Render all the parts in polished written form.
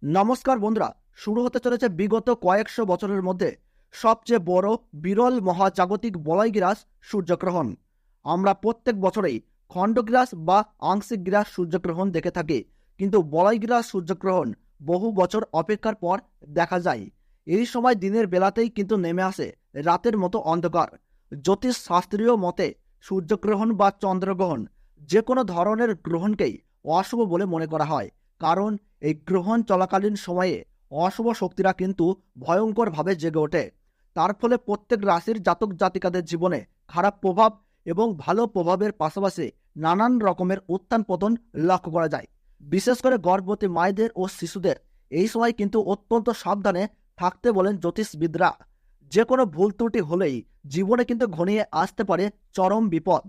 নমস্কার বন্ধুরা, শুরু হতে চলেছে বিগত কয়েকশো বছরের মধ্যে সবচেয়ে বড় বিরল মহাজাগতিক বলয়গ্রাস সূর্যগ্রহণ। আমরা প্রত্যেক বছরেই খণ্ডগ্রাস বা আংশিক গ্রাস সূর্যগ্রহণ দেখে থাকি, কিন্তু বলয়গ্রাস সূর্যগ্রহণ বহু বছর অপেক্ষার পর দেখা যায়। এই সময় দিনের বেলাতেই কিন্তু নেমে আসে রাতের মতো অন্ধকার। জ্যোতিষ শাস্ত্রীয় মতে সূর্যগ্রহণ বা চন্দ্রগ্রহণ যে কোনো ধরনের গ্রহণকেই অশুভ বলে মনে করা হয়, কারণ এই গ্রহণ চলাকালীন সময়ে অশুভ শক্তিরা কিন্তু ভয়ঙ্করভাবে জেগে ওঠে। তার ফলে প্রত্যেক রাশির জাতক জাতিকাদের জীবনে খারাপ প্রভাব এবং ভালো প্রভাবের পাশাপাশি নানান রকমের উত্থান পতন লক্ষ্য করা যায়। বিশেষ করে গর্ভবতী মায়েদের ও শিশুদের এই সময় কিন্তু অত্যন্ত সাবধানে থাকতে বলেন জ্যোতিষবিদরা। যে কোনো ভুল ত্রুটি হলেই জীবনে কিন্তু ঘনিয়ে আসতে পারে চরম বিপদ।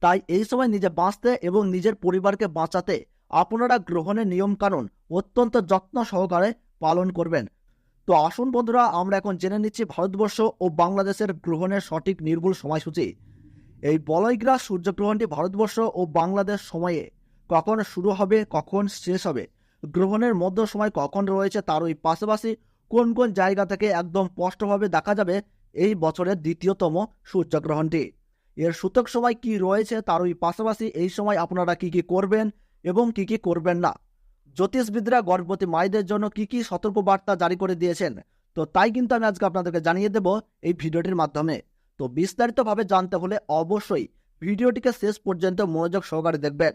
তাই এই সময় নিজে বাঁচতে এবং নিজের পরিবারকে বাঁচাতে আপনারা গ্রহণের নিয়মকানুন অত্যন্ত যত্ন সহকারে পালন করবেন। তো আসুন বন্ধুরা, আমরা এখন জেনে নিচ্ছি ভারতবর্ষ ও বাংলাদেশের গ্রহণের সঠিক নির্ভুল সময়সূচি। এই বলয়গ্রাস সূর্যগ্রহণটি ভারতবর্ষ ও বাংলাদেশ সময়ে কখন শুরু হবে, কখন শেষ হবে, গ্রহণের মধ্য সময় কখন রয়েছে, তার ওই পাশাপাশি কোন কোন জায়গা থেকে একদম স্পষ্টভাবে দেখা যাবে এই বছরের দ্বিতীয়তম সূর্যগ্রহণটি, এর সূতক সময় কি রয়েছে, তার ওই পাশাপাশি এই সময় আপনারা কি কি করবেন এবং কি কি করবেন না। জ্যোতিষবিদরা গর্ভবতী মায়েদের জন্য কি কি সতর্কবার্তা জারি করে দিয়েছেন, তো তাই কিন্তু আমি আজকে আপনাদেরকে জানিয়ে দেব এই ভিডিওটির মাধ্যমে। তো বিস্তারিতভাবে জানতে হলে অবশ্যই ভিডিওটিকে শেষ পর্যন্ত মনোযোগ সহকারে দেখবেন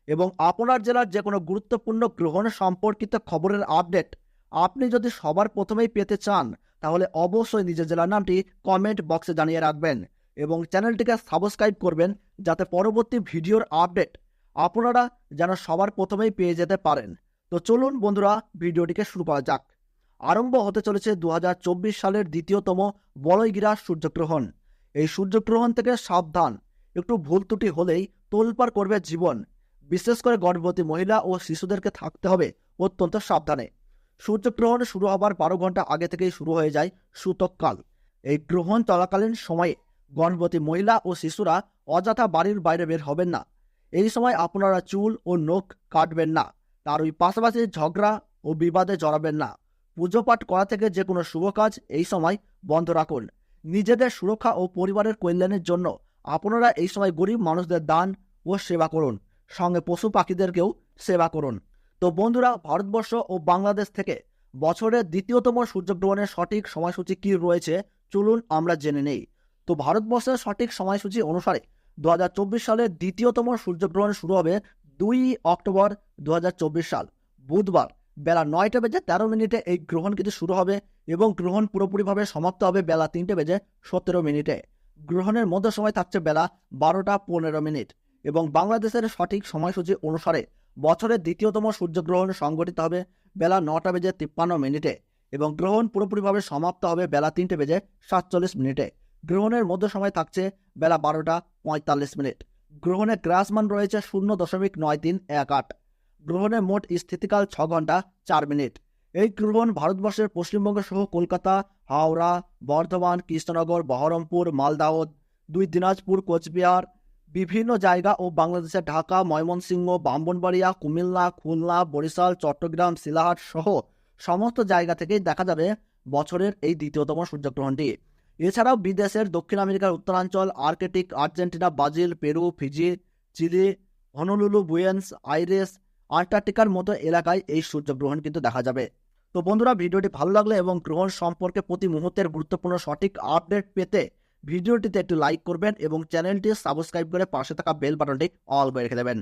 এবং আপনার জেলার যে কোনো গুরুত্বপূর্ণ গ্রহণ সম্পর্কিত খবরের আপডেট আপনি যদি সবার প্রথমেই পেতে চান, তাহলে অবশ্যই নিজের জেলার নামটি কমেন্ট বক্সে জানিয়ে রাখবেন এবং চ্যানেলটিকে সাবস্ক্রাইব করবেন, যাতে পরবর্তী ভিডিওর আপডেট আপনারা যেন সবার প্রথমেই পেয়ে যেতে পারেন। তো চলুন বন্ধুরা, ভিডিওটিকে শুরু করা যাক। আরম্ভ হতে চলেছে 2024 সালের দ্বিতীয়তম বলয়গ্রাস সূর্যগ্রহণ। এই সূর্যগ্রহণ থেকে সাবধান, একটু ভুল ত্রুটি হলেই তোলপাড় করবে জীবন। বিশেষ করে গর্ভবতী মহিলা ও শিশুদেরকে থাকতে হবে অত্যন্ত সাবধানে। সূর্যগ্রহণ শুরু হবার 12 ঘন্টা আগে থেকেই শুরু হয়ে যায় সূতককাল। এই গ্রহণ চলাকালীন সময়ে গর্ভবতী মহিলা ও শিশুরা অযথা বাড়ির বাইরে বের হবেন না। এই সময় আপনারা চুল ও নখ কাটবেন না, তার ওই পাশাপাশি ঝগড়া ও বিবাদে জড়াবেন না। পুজো পাঠ করা থেকে যে কোনো শুভ কাজ এই সময় বন্ধ রাখুন। নিজেদের সুরক্ষা ও পরিবারের কল্যাণের জন্য আপনারা এই সময় গরিব মানুষদের দান ও সেবা করুন, সঙ্গে পশু পাখিদেরকেও সেবা করুন। তো বন্ধুরা, ভারতবর্ষ ও বাংলাদেশ থেকে বছরের দ্বিতীয়তম সূর্যগ্রহণের সঠিক সময়সূচি কি রয়েছে চলুন আমরা জেনে নেই। তো ভারতবর্ষের সঠিক সময়সূচি অনুসারে 2024 সালের দ্বিতীয়তম সূর্যগ্রহণ শুরু হবে 2 অক্টোবর 2024 সাল বুধবার বেলা 9:13 এই গ্রহণ কিন্তু শুরু হবে এবং গ্রহণ পুরোপুরিভাবে সমাপ্ত হবে বেলা 3:17। গ্রহণের মধ্য সময় থাকছে বেলা 12:15 এবং বাংলাদেশের সঠিক সময়সূচি অনুসারে বছরের দ্বিতীয়তম সূর্যগ্রহণ সংঘটিত হবে বেলা 9:53 এবং গ্রহণ পুরোপুরিভাবে সমাপ্ত হবে বেলা 3:47। গ্রহণের মধ্য সময় থাকছে বেলা 12:45। গ্রহণের গ্রাসমান রয়েছে 0.9318। গ্রহণের মোট স্থিতিকাল 6 ঘন্টা 4 মিনিট। এই গ্রহণ ভারতবর্ষের পশ্চিমবঙ্গ সহ কলকাতা, হাওড়া, বর্ধমান, কৃষ্ণনগর, বহরমপুর, মালদাহ, 2 দিনাজপুর, কোচবিহার, বিভিন্ন জায়গা ও বাংলাদেশের ঢাকা, ময়মনসিংহ, ব্রাহ্মণবাড়িয়া, কুমিল্লা, খুলনা, বরিশাল, চট্টগ্রাম, শিলাহাট সহ সমস্ত জায়গা থেকেই দেখা যাবে বছরের এই দ্বিতীয়তম সূর্যগ্রহণটি। এছাড়াও বিদেশের দক্ষিণ আমেরিকার উত্তরাঞ্চল, Arctic, Argentina, Brazil, Peru, Fiji, Chile, Honolulu, Buenos Aires, আন্টার্কটিকার মতো এলাকায় এই সূর্যগ্রহণ কিন্তু দেখা যাবে। তো বন্ধুরা, ভিডিওটি ভালো লাগলে এবং গ্রহণ সম্পর্কে প্রতি মুহূর্তের গুরুত্বপূর্ণ সঠিক আপডেট পেতে ভিডিওটিতে একটু লাইক করবেন এবং চ্যানেলটি সাবস্ক্রাইব করে পাশে থাকা বেল বাটনটি অল করে রেখে দেবেন।